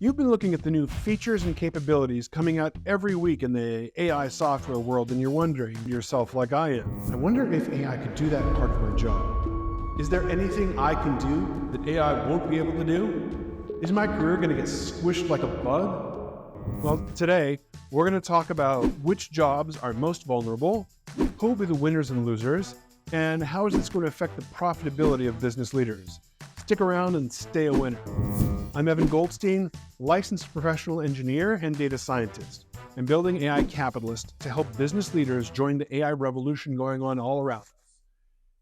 You've been looking at the new features and capabilities coming out every week in the AI software world, and you're wondering to yourself, like I am, I wonder if AI could do that part of my job. Is there anything I can do that AI won't be able to do? Is my career going to get squished like a bug? Well, today, we're going to talk about which jobs are most vulnerable, who will be the winners and losers, and how is this going to affect the profitability of business leaders. Stick around and stay a winner. I'm Evan Goldstein, licensed professional engineer and data scientist. I'm building AI capitalist to help business leaders join the AI revolution going on all around us.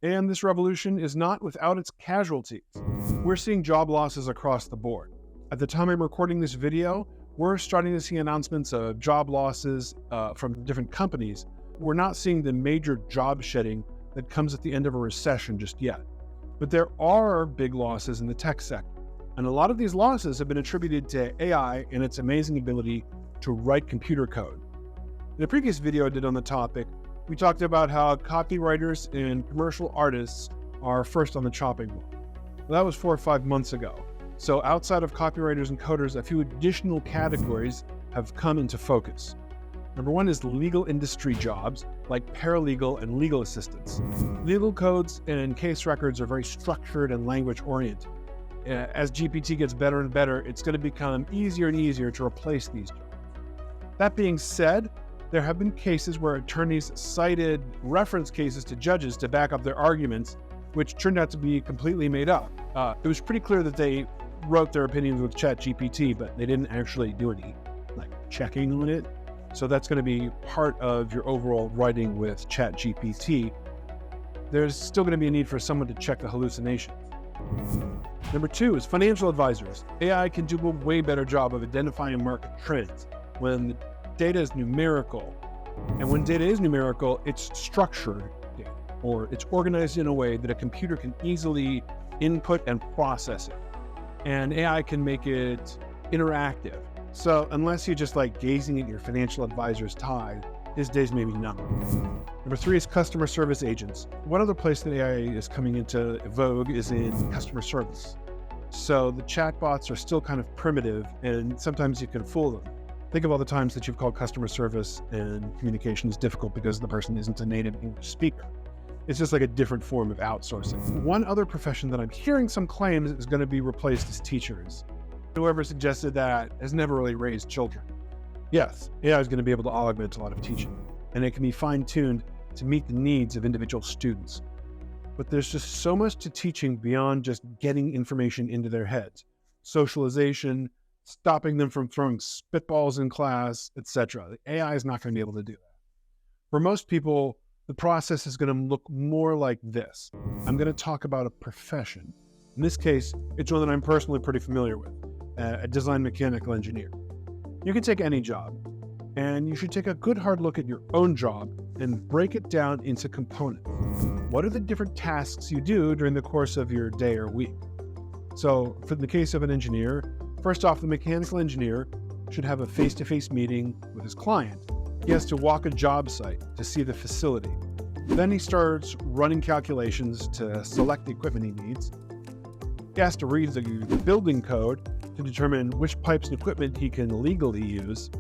And this revolution is not without its casualties. We're seeing job losses across the board. At the time I'm recording this video, we're starting to see announcements of job losses from different companies. We're not seeing the major job shedding that comes at the end of a recession just yet. But there are big losses in the tech sector. And a lot of these losses have been attributed to AI and its amazing ability to write computer code. In a previous video I did on the topic, we talked about how copywriters and commercial artists are first on the chopping block. Well, that was 4 or 5 months ago. So outside of copywriters and coders, a few additional categories have come into focus. Number one is legal industry jobs like paralegal and legal assistants. Legal codes and case records are very structured and language oriented. As GPT gets better and better, it's going to become easier and easier to replace these jobs. That being said, there have been cases where attorneys cited reference cases to judges to back up their arguments, which turned out to be completely made up. It was pretty clear that they wrote their opinions with ChatGPT, but they didn't actually do any checking on it. So that's going to be part of your overall writing with ChatGPT. There's still going to be a need for someone to check the hallucinations. Number two is financial advisors. AI can do a way better job of identifying market trends when the data is numerical. And when data is numerical, it's structured data, or it's organized in a way that a computer can easily input and process it. And AI can make it interactive. So unless you're just gazing at your financial advisor's tide, his days may be numbered. Number three is customer service agents. One other place that AI is coming into vogue is in customer service. So the chatbots are still kind of primitive, and sometimes you can fool them. Think of all the times that you've called customer service and communication is difficult because the person isn't a native English speaker. It's just like a different form of outsourcing. One other profession that I'm hearing some claims is going to be replaced is teachers. Whoever suggested that has never really raised children. Yes, AI is going to be able to augment a lot of teaching, and it can be fine-tuned to meet the needs of individual students. But there's just so much to teaching beyond just getting information into their heads. Socialization, stopping them from throwing spitballs in class, etc. The AI is not going to be able to do that. For most people, the process is going to look more like this. I'm going to talk about a profession. In this case, it's one that I'm personally pretty familiar with, a design mechanical engineer. You can take any job, and you should take a good hard look at your own job and break it down into components. What are the different tasks you do during the course of your day or week? So for the case of an engineer, first off, the mechanical engineer should have a face-to-face meeting with his client. He has to walk a job site to see the facility. Then he starts running calculations to select the equipment he needs. He has to read the building code to determine which pipes and equipment he can legally use.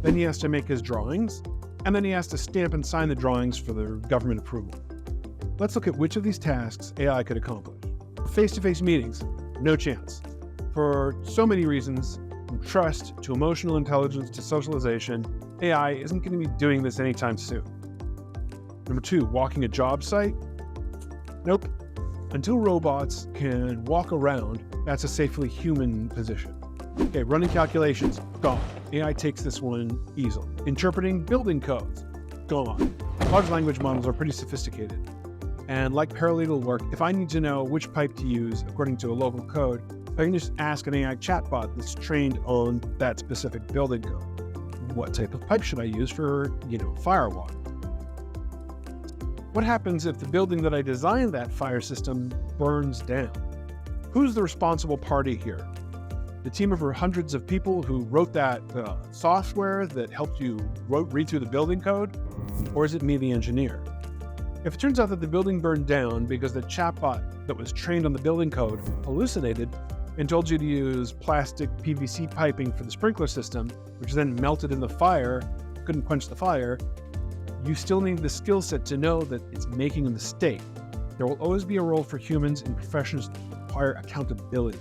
Then he has to make his drawings, and then he has to stamp and sign the drawings for the government approval. Let's look at which of these tasks AI could accomplish. Face-to-face meetings, no chance. For so many reasons, from trust to emotional intelligence to socialization, AI isn't going to be doing this anytime soon. Number two, walking a job site? Nope. Until robots can walk around, that's a safely human position. Okay, running calculations, gone. AI takes this one easily. Interpreting building codes, gone. Large language models are pretty sophisticated. And like paralegal work, if I need to know which pipe to use according to a local code, I can just ask an AI chatbot that's trained on that specific building code. What type of pipe should I use for, firewall? What happens if the building that I designed that fire system burns down? Who's the responsible party here? The team of hundreds of people who wrote that software that helped you read through the building code? Or is it me, the engineer? If it turns out that the building burned down because the chatbot that was trained on the building code hallucinated, and told you to use plastic PVC piping for the sprinkler system, which then melted in the fire, couldn't quench the fire, you still need the skill set to know that it's making a mistake. There will always be a role for humans in professions that require accountability.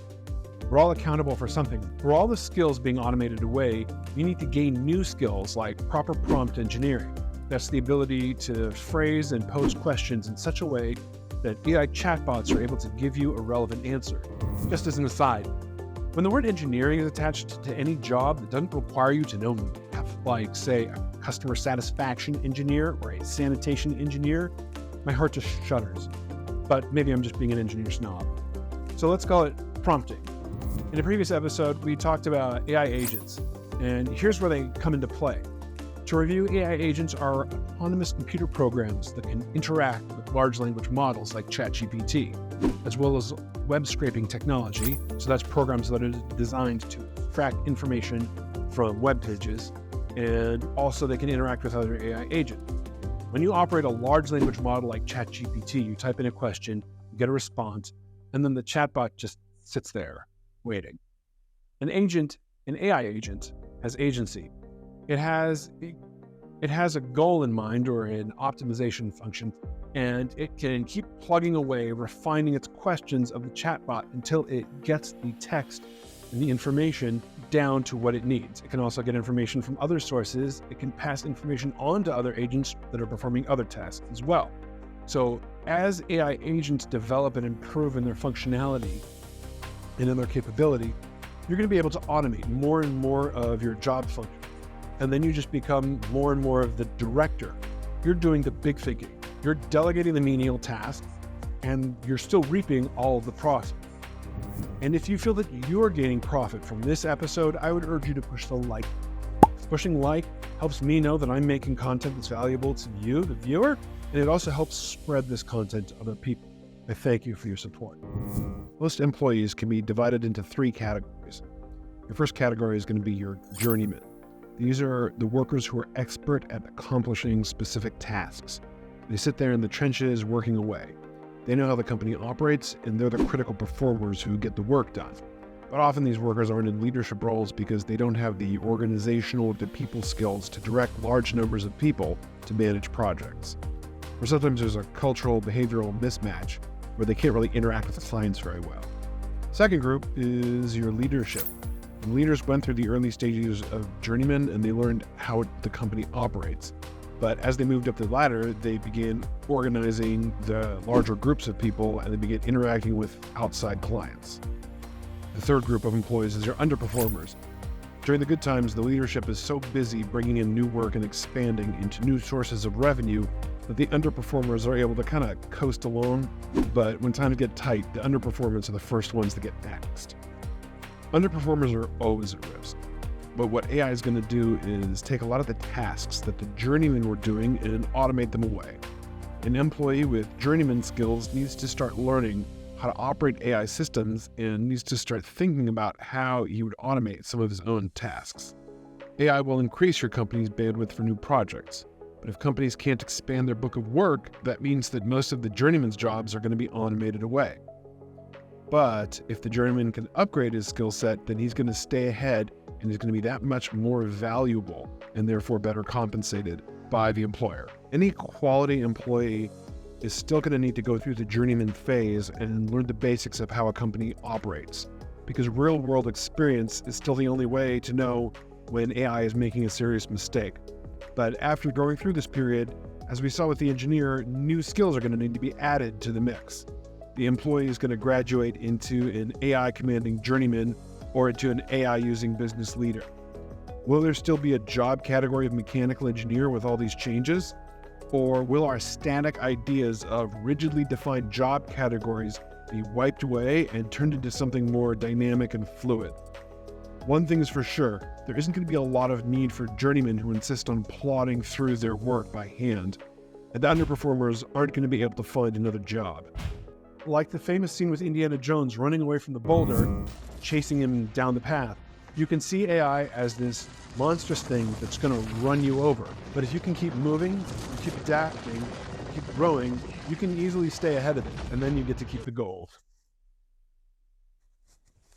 We're all accountable for something. For all the skills being automated away, you need to gain new skills like proper prompt engineering. That's the ability to phrase and pose questions in such a way that AI chatbots are able to give you a relevant answer. Just as an aside, when the word engineering is attached to any job that doesn't require you to know math, like say a customer satisfaction engineer or a sanitation engineer, my heart just shudders. But maybe I'm just being an engineer snob. So let's call it prompting. In a previous episode, we talked about AI agents, and here's where they come into play. To review, AI agents are autonomous computer programs that can interact with large language models like ChatGPT, as well as web scraping technology. So that's programs that are designed to extract information from web pages, and also they can interact with other AI agents. When you operate a large language model like ChatGPT, you type in a question, you get a response, and then the chatbot just sits there waiting. An AI agent, has agency. It has a goal in mind or an optimization function, and it can keep plugging away, refining its questions of the chatbot until it gets the text and the information down to what it needs. It can also get information from other sources. It can pass information on to other agents that are performing other tasks as well. So as AI agents develop and improve in their functionality and in their capability, you're going to be able to automate more and more of your job function. And then you just become more and more of the director. You're doing the big thinking. You're delegating the menial tasks, and you're still reaping all of the profit. And if you feel that you're gaining profit from this episode, I would urge you to push the like. Pushing like helps me know that I'm making content that's valuable to you, the viewer, and it also helps spread this content to other people. I thank you for your support. Most employees can be divided into 3 categories. Your first category is going to be your journeyman. These are the workers who are expert at accomplishing specific tasks. They sit there in the trenches working away. They know how the company operates, and they're the critical performers who get the work done. But often these workers aren't in leadership roles because they don't have the organizational or the people skills to direct large numbers of people to manage projects. Or sometimes there's a cultural, behavioral mismatch where they can't really interact with the clients very well. Second group is your leadership. And leaders went through the early stages of journeyman and they learned how the company operates. But as they moved up the ladder, they began organizing the larger groups of people and they began interacting with outside clients. The third group of employees is your underperformers. During the good times, the leadership is so busy bringing in new work and expanding into new sources of revenue that the underperformers are able to kind of coast along. But when times get tight, the underperformers are the first ones to get axed. Underperformers are always at risk. But what AI is going to do is take a lot of the tasks that the journeymen were doing and automate them away. An employee with journeyman skills needs to start learning how to operate AI systems and needs to start thinking about how he would automate some of his own tasks. AI will increase your company's bandwidth for new projects. But if companies can't expand their book of work, that means that most of the journeyman's jobs are going to be automated away. But if the journeyman can upgrade his skill set, then he's going to stay ahead and he's going to be that much more valuable and therefore better compensated by the employer. Any quality employee is still going to need to go through the journeyman phase and learn the basics of how a company operates, because real-world experience is still the only way to know when AI is making a serious mistake. But after going through this period, as we saw with the engineer, new skills are going to need to be added to the mix. The employee is going to graduate into an AI commanding journeyman or into an AI using business leader. Will there still be a job category of mechanical engineer with all these changes? Or will our static ideas of rigidly defined job categories be wiped away and turned into something more dynamic and fluid? One thing is for sure, there isn't going to be a lot of need for journeymen who insist on plodding through their work by hand, and the underperformers aren't going to be able to find another job. Like the famous scene with Indiana Jones running away from the boulder, chasing him down the path, you can see AI as this monstrous thing that's going to run you over. But if you can keep moving, keep adapting, keep growing, you can easily stay ahead of it, and then you get to keep the gold.